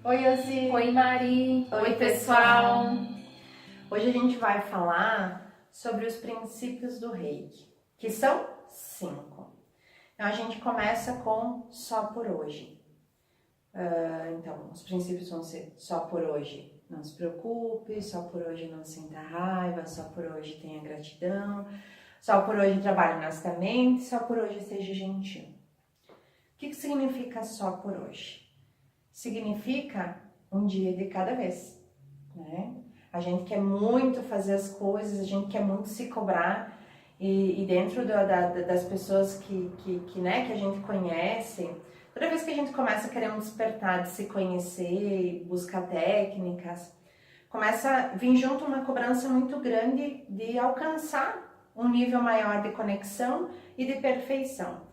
Oi, Elzi. Oi, Mari. Oi, pessoal. Hoje a gente vai falar sobre os princípios do Reiki, que são 5. Então, a gente começa com só por hoje. Então, os princípios vão ser só por hoje. Não se preocupe, só por hoje não sinta raiva, só por hoje tenha gratidão, só por hoje trabalhe honestamente, só por hoje seja gentil. O que significa só por hoje? Significa um dia de cada vez, né? A gente quer muito fazer as coisas, a gente quer muito se cobrar e dentro das pessoas que a gente conhece, toda vez que a gente começa a querer um despertar de se conhecer, buscar técnicas, começa a vir junto uma cobrança muito grande de alcançar um nível maior de conexão e de perfeição.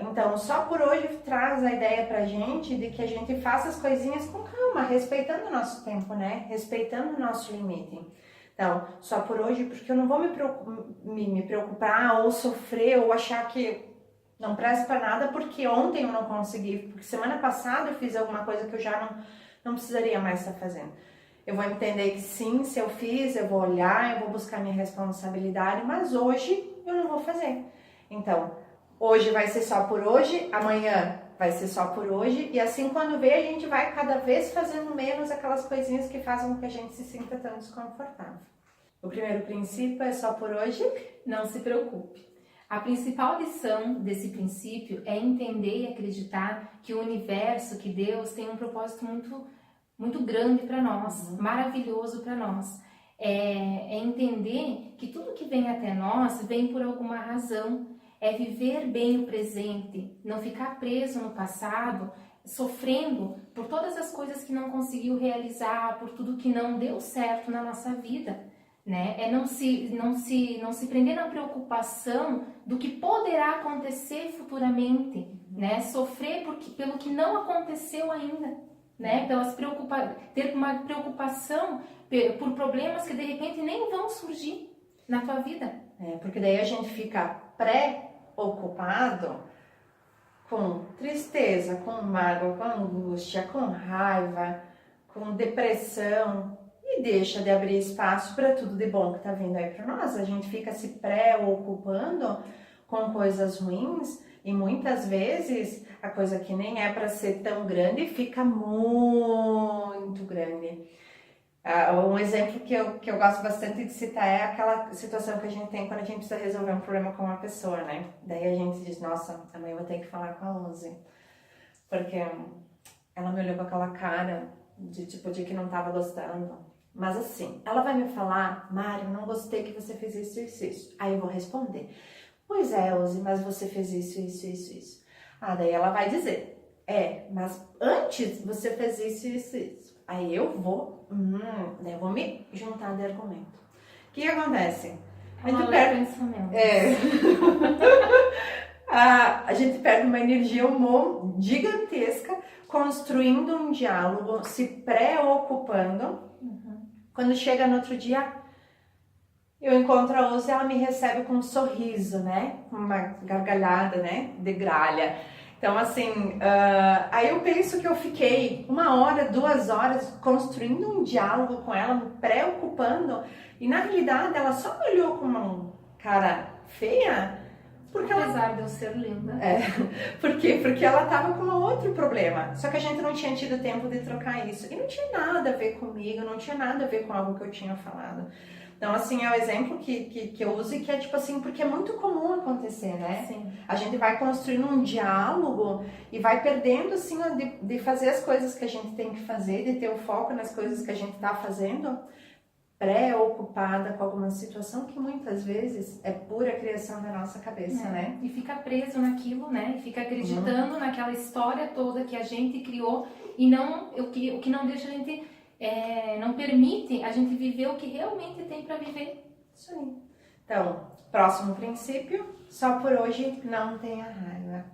Então, só por hoje traz a ideia pra gente de que a gente faça as coisinhas com calma, respeitando o nosso tempo, né? Respeitando o nosso limite. Então, só por hoje, porque eu não vou me preocupar ou sofrer ou achar que não presta pra nada porque ontem eu não consegui, porque semana passada eu fiz alguma coisa que eu já não precisaria mais estar fazendo. Eu vou entender que sim, se eu fiz, eu vou olhar, eu vou buscar minha responsabilidade, mas hoje eu não vou fazer. Então, hoje vai ser só por hoje, amanhã vai ser só por hoje, e assim quando vê a gente vai cada vez fazendo menos aquelas coisinhas que fazem com que a gente se sinta tão desconfortável. O primeiro princípio é só por hoje, não se preocupe. A principal lição desse princípio é entender e acreditar que o universo, que Deus tem um propósito muito grande para nós, maravilhoso para nós. É entender que tudo que vem até nós vem por alguma razão. É viver bem o presente, não ficar preso no passado, sofrendo por todas as coisas que não conseguiu realizar, por tudo que não deu certo na nossa vida, né? É não se prender na preocupação do que poderá acontecer futuramente, né? Sofrer pelo que não aconteceu ainda, né? Ter uma preocupação por problemas que de repente nem vão surgir na tua vida. Porque daí a gente fica preocupado com tristeza, com mágoa, com angústia, com raiva, com depressão e deixa de abrir espaço para tudo de bom que tá vindo aí para nós. A gente fica se preocupando com coisas ruins e muitas vezes a coisa que nem é para ser tão grande fica muito grande. Um exemplo que eu gosto bastante de citar é aquela situação que a gente tem quando a gente precisa resolver um problema com uma pessoa, né? Daí a gente diz, nossa, amanhã eu vou ter que falar com a Uzi, porque ela me olhou com aquela cara de que não tava gostando. Mas assim, ela vai me falar, Mário, não gostei que você fez isso, isso, isso. Aí eu vou responder, pois é, Uzi, mas você fez isso, isso, isso, isso. Daí ela vai dizer, mas antes você fez isso, isso, isso. Aí eu vou me juntar de argumento. O que acontece? A gente perde uma energia gigantesca construindo um diálogo, se preocupando. Quando chega no outro dia, eu encontro a Uzi e ela me recebe com um sorriso, né? Uma gargalhada, né? De gralha. Então, assim, aí eu penso que eu fiquei 1 hora, 2 horas construindo um diálogo com ela, me preocupando, e na realidade ela só me olhou com uma cara feia, porque apesar de eu ser linda. Por quê? Porque ela tava com um outro problema, só que a gente não tinha tido tempo de trocar isso, e não tinha nada a ver comigo, não tinha nada a ver com algo que eu tinha falado. Então, assim, é o exemplo que eu uso e que é tipo assim, porque é muito comum acontecer, né? Sim. A gente vai construindo um diálogo e vai perdendo, assim, de fazer as coisas que a gente tem que fazer, de ter o foco nas coisas que a gente tá fazendo, preocupada com alguma situação que muitas vezes é pura criação da nossa cabeça, né? E fica preso naquilo, né? E fica acreditando naquela história toda que a gente criou e o que não deixa a gente... não permite a gente viver o que realmente tem para viver. Isso aí. Então, próximo princípio, só por hoje não tenha raiva.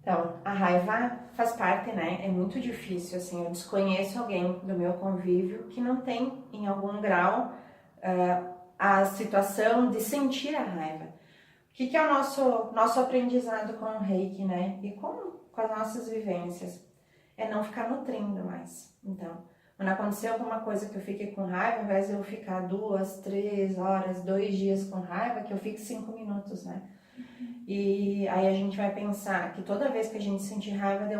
Então, a raiva faz parte, né? É muito difícil, assim, eu desconheço alguém do meu convívio que não tem, em algum grau, a situação de sentir a raiva. O que é o nosso aprendizado com o Reiki, né? E com as nossas vivências? é não ficar nutrindo mais. Então, quando aconteceu alguma coisa que eu fiquei com raiva, ao invés de eu ficar 2, 3 horas, 2 dias com raiva, que eu fique 5 minutos, né? E aí a gente vai pensar que toda vez que a gente sentir raiva de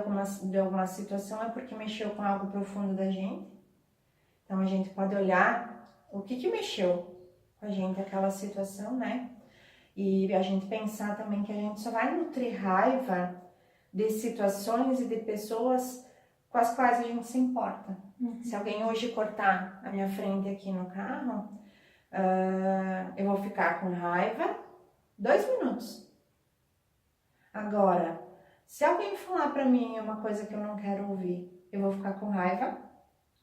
alguma situação é porque mexeu com algo profundo da gente. Então a gente pode olhar o que mexeu com a gente aquela situação, né? E a gente pensar também que a gente só vai nutrir raiva de situações e de pessoas com as quais a gente se importa. Se alguém hoje cortar a minha frente aqui no carro, eu vou ficar com raiva 2 minutos. Agora, se alguém falar pra mim uma coisa que eu não quero ouvir, eu vou ficar com raiva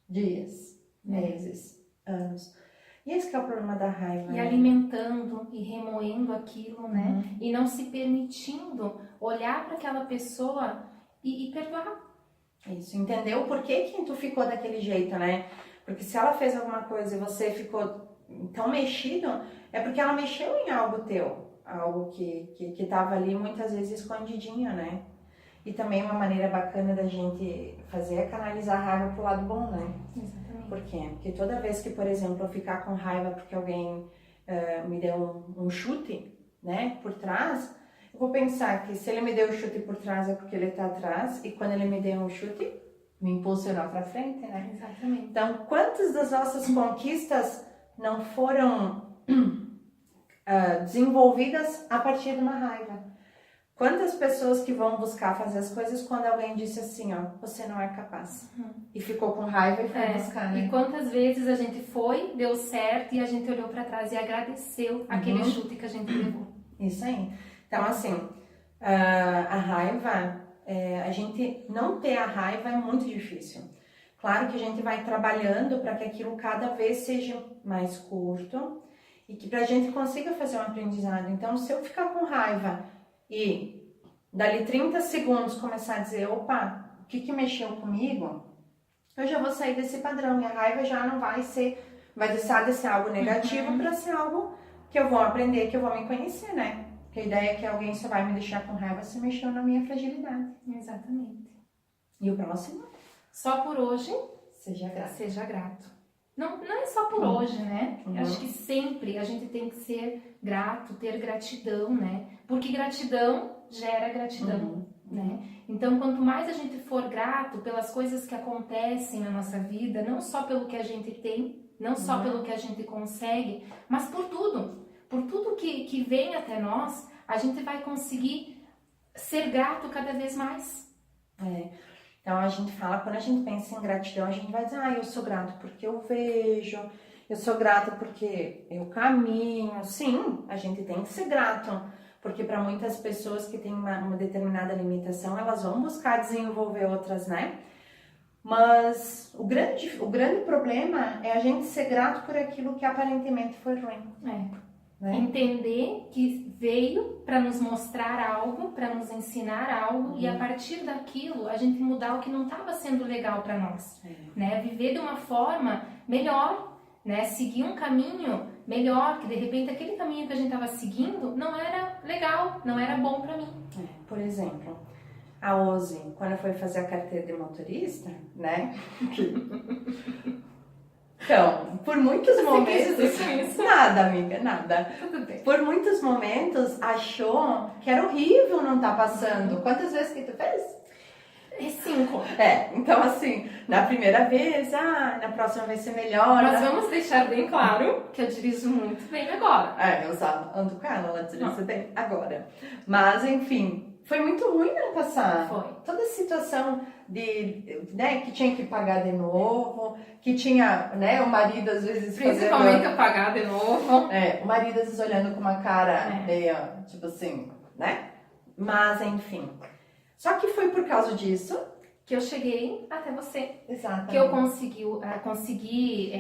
dias, meses, anos. E esse que é o problema da raiva. E né? alimentando e remoendo aquilo, né? E não se permitindo olhar para aquela pessoa e perdoar. Isso, entender o porquê que tu ficou daquele jeito, né? Porque se ela fez alguma coisa e você ficou tão mexido, é porque ela mexeu em algo teu. Algo que tava ali muitas vezes escondidinho, né? E também uma maneira bacana da gente fazer é canalizar a raiva pro lado bom, né? Exatamente. Por quê? Porque toda vez que, por exemplo, eu ficar com raiva porque alguém me deu um chute, né, por trás, eu vou pensar que se ele me deu o chute por trás é porque ele tá atrás, e quando ele me deu um chute, me impulsionou pra frente, né? Exatamente. Então, quantas das nossas conquistas não foram desenvolvidas a partir de uma raiva? Quantas pessoas que vão buscar fazer as coisas quando alguém disse assim, ó, você não é capaz. E ficou com raiva e foi buscar, né? E quantas vezes a gente foi, deu certo e a gente olhou pra trás e agradeceu aquele chute que a gente levou. Isso aí. Então, assim, a raiva, a gente não ter a raiva é muito difícil. Claro que a gente vai trabalhando para que aquilo cada vez seja mais curto e que pra gente consiga fazer um aprendizado. Então, se eu ficar com raiva e dali 30 segundos começar a dizer, opa, o que mexeu comigo? Eu já vou sair desse padrão e a raiva já não vai deixar de ser algo negativo para ser algo que eu vou aprender, que eu vou me conhecer, né? Porque a ideia é que alguém só vai me deixar com raiva se mexeu na minha fragilidade. Exatamente. E o próximo? Só por hoje, Seja grato. seja grato. Não é só por hoje, né? Eu acho que sempre a gente tem que ser grato, ter gratidão, né? Porque gratidão gera gratidão, né? Então, quanto mais a gente for grato pelas coisas que acontecem na nossa vida, não só pelo que a gente tem, não só pelo que a gente consegue, mas por tudo que vem até nós, a gente vai conseguir ser grato cada vez mais. Então a gente fala, quando a gente pensa em gratidão, a gente vai dizer, eu sou grato porque eu vejo, eu sou grato porque eu caminho. Sim, a gente tem que ser grato, porque para muitas pessoas que têm uma determinada limitação, elas vão buscar desenvolver outras, né? Mas o grande problema é a gente ser grato por aquilo que aparentemente foi ruim. Né? Entender que veio para nos mostrar algo, para nos ensinar algo, e a partir daquilo a gente mudar o que não estava sendo legal para nós, né? Viver de uma forma melhor, né? Seguir um caminho melhor, que de repente aquele caminho que a gente estava seguindo não era legal, não era bom para mim. Por exemplo, a Ozzy, quando foi fazer a carteira de motorista, né? Então, por muitos momentos... Nada, amiga, nada. Tudo bem. Por muitos momentos, achou que era horrível não estar passando. Quantas vezes que tu fez? 5. Então assim, na primeira vez, na próxima vai ser melhor. Mas vamos deixar bem claro que eu dirijo muito bem agora. Eu ando com ela dirige bem agora. Mas, enfim, foi muito ruim não passar. Foi. Toda a situação que tinha que pagar de novo, que tinha, né, o marido às vezes principalmente eu pagar de novo. O marido às vezes olhando com uma cara meio, tipo assim, né? Mas, enfim. Só que foi por causa disso que eu cheguei até você. Exatamente. Que eu consegui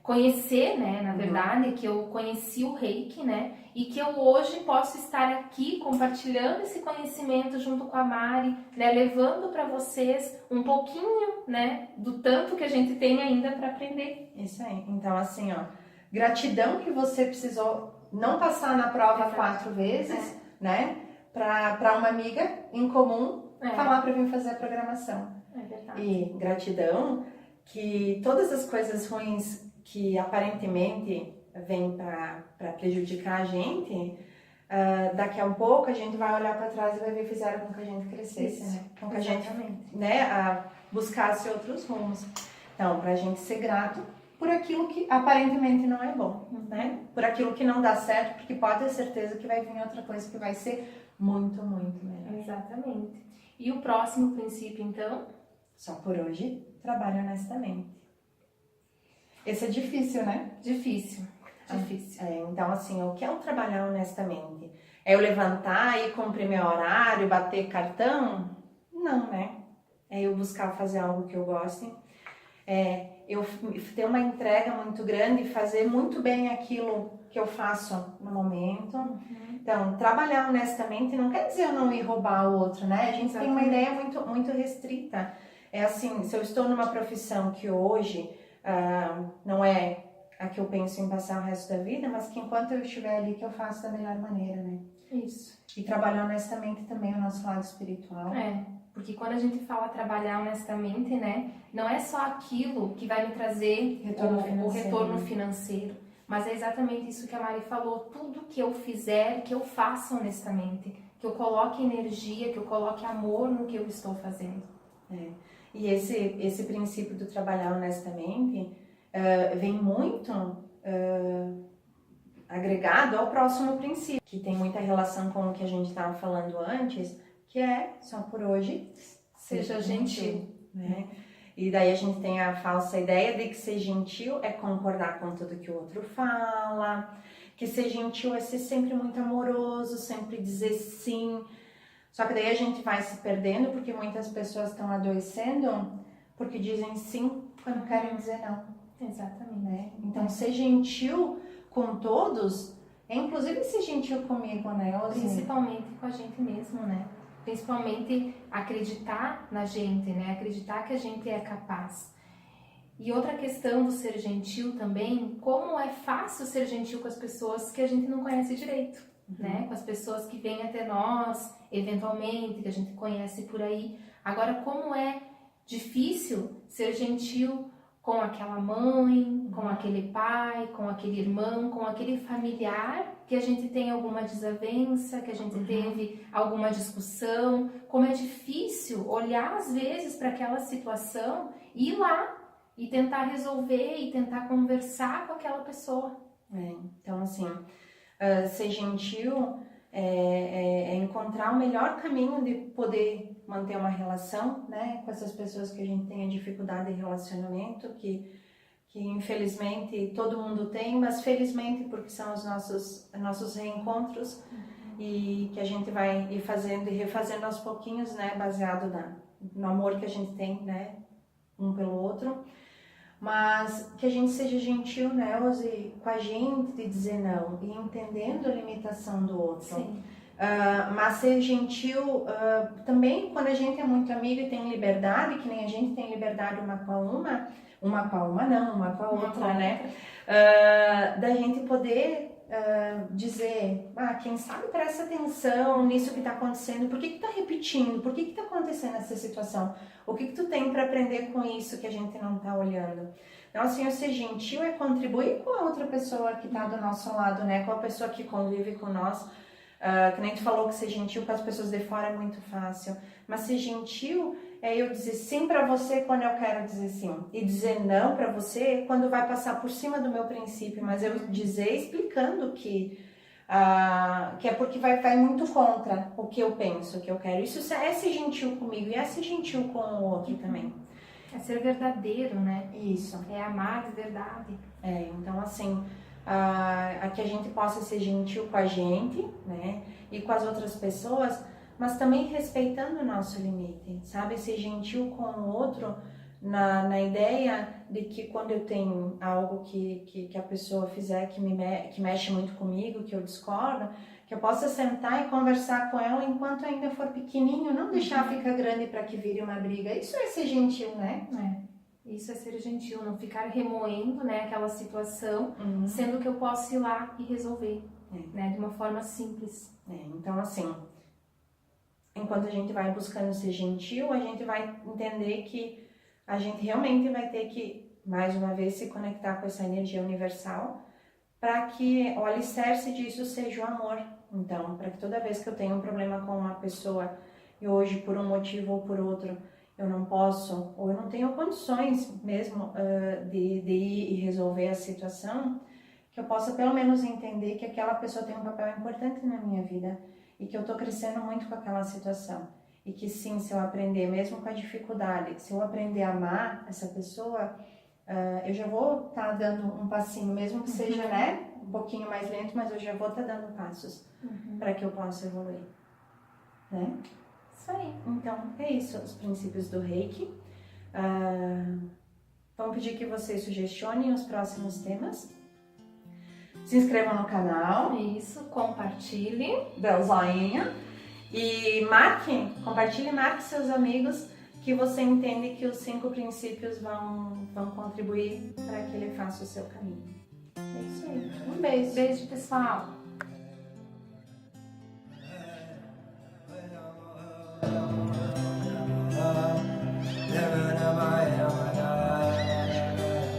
conhecer, né, na verdade, que eu conheci o Reiki, né, e que eu hoje posso estar aqui compartilhando esse conhecimento junto com a Mari, né, levando para vocês um pouquinho, né, do tanto que a gente tem ainda para aprender. Isso aí. Então, assim, gratidão que você precisou não passar na prova 4 vezes, né, para uma amiga em comum falar para vir fazer a programação. É verdade. E gratidão, que todas as coisas ruins que aparentemente vêm para prejudicar a gente, daqui a um pouco a gente vai olhar para trás e vai ver que fizeram com que a gente crescesse, Isso, né? Com que a gente, exatamente. né, buscasse outros rumos. Então, para a gente ser grato por aquilo que aparentemente não é bom, né? Por aquilo que não dá certo, porque pode ter certeza que vai vir outra coisa que vai ser muito, muito melhor. Exatamente. E o próximo princípio, então? Só por hoje, trabalhe honestamente. Esse é difícil, né? Difícil. Difícil. Então, assim, o que é o trabalhar honestamente? É eu levantar e cumprir meu horário, bater cartão? Não, né? É eu buscar fazer algo que eu goste. É eu ter uma entrega muito grande e fazer muito bem aquilo que eu faço no momento. Então, trabalhar honestamente não quer dizer eu não ir roubar o outro, né? A gente tem uma ideia muito, muito restrita. É assim, se eu estou numa profissão que hoje não é a que eu penso em passar o resto da vida, mas que enquanto eu estiver ali, que eu faço da melhor maneira, né? Isso. E trabalhar honestamente também o nosso lado espiritual. Porque quando a gente fala trabalhar honestamente, né, não é só aquilo que vai me trazer o retorno financeiro, mas é exatamente isso que a Mari falou, tudo que eu fizer, que eu faça honestamente, que eu coloque energia, que eu coloque amor no que eu estou fazendo. E esse princípio do trabalhar honestamente vem muito agregado ao próximo princípio, que tem muita relação com o que a gente estava falando antes, que é só por hoje seja gentil, né? E daí a gente tem a falsa ideia de que ser gentil é concordar com tudo que o outro fala, que ser gentil é ser sempre muito amoroso, sempre dizer sim. Só que daí a gente vai se perdendo porque muitas pessoas estão adoecendo porque dizem sim quando querem dizer não. Exatamente. Né? Então ser gentil com todos, inclusive ser gentil comigo, né? Principalmente com a gente mesmo, né? Principalmente acreditar na gente, né? Acreditar que a gente é capaz. E outra questão do ser gentil também, como é fácil ser gentil com as pessoas que a gente não conhece direito, né? Com as pessoas que vêm até nós, eventualmente, que a gente conhece por aí. Agora, como é difícil ser gentil com aquela mãe, com aquele pai, com aquele irmão, com aquele familiar que a gente tem alguma desavença, que a gente teve alguma discussão. Como é difícil olhar às vezes para aquela situação e ir lá e tentar resolver e tentar conversar com aquela pessoa. Então, assim, ser gentil é encontrar o melhor caminho de poder manter uma relação, né, com essas pessoas que a gente tem a dificuldade de relacionamento, que infelizmente todo mundo tem, mas felizmente porque são os nossos reencontros e que a gente vai ir fazendo e refazendo aos pouquinhos, né, baseado no amor que a gente tem, né, um pelo outro. Mas que a gente seja gentil, né, Ozzy, com a gente de dizer não e entendendo a limitação do outro. Sim. Mas ser gentil também quando a gente é muito amigo e tem liberdade, que nem a gente tem liberdade uma com a outra, né? Da gente poder dizer, quem sabe presta atenção nisso que está acontecendo, por que está repetindo, por que está acontecendo essa situação, o que tu tem para aprender com isso que a gente não está olhando. Então, assim, ser gentil é contribuir com a outra pessoa que está do nosso lado, né? Com a pessoa que convive com nós. Que nem tu falou que ser gentil com as pessoas de fora é muito fácil, mas ser gentil é eu dizer sim para você quando eu quero dizer sim e dizer não para você quando vai passar por cima do meu princípio, mas eu dizer explicando que é porque vai muito contra o que eu penso, o que eu quero. Isso é ser gentil comigo e é ser gentil com o outro também. É ser verdadeiro, né? Isso. É amar de verdade. Então assim, que a gente possa ser gentil com a gente, né, e com as outras pessoas, mas também respeitando o nosso limite, sabe? Ser gentil com o outro na ideia de que quando eu tenho algo que a pessoa fizer que mexe muito comigo, que eu discordo, que eu possa sentar e conversar com ela enquanto ainda for pequenininho, não deixar ficar grande para que vire uma briga. Isso é ser gentil, né? Isso é ser gentil, não ficar remoendo, né, aquela situação, sendo que eu posso ir lá e resolver, né, de uma forma simples. Então, assim, enquanto a gente vai buscando ser gentil, a gente vai entender que a gente realmente vai ter que, mais uma vez, se conectar com essa energia universal para que o alicerce disso seja o amor. Então, para que toda vez que eu tenho um problema com uma pessoa e hoje, por um motivo ou por outro, eu não posso, ou eu não tenho condições mesmo de ir e resolver a situação, que eu possa pelo menos entender que aquela pessoa tem um papel importante na minha vida e que eu estou crescendo muito com aquela situação. E que sim, se eu aprender, mesmo com a dificuldade, se eu aprender a amar essa pessoa, eu já vou estar dando um passinho, mesmo que seja, né, um pouquinho mais lento, mas eu já vou estar dando passos para que eu possa evoluir, né? Isso aí. Então, é isso, os princípios do Reiki. Vamos pedir que vocês sugestionem os próximos temas. Se inscrevam no canal. Isso, compartilhe. Dê o joinha. E compartilhe e marque seus amigos que você entende que os 5 princípios vão contribuir para que ele faça o seu caminho. É isso aí. Um beijo. Beijo, pessoal.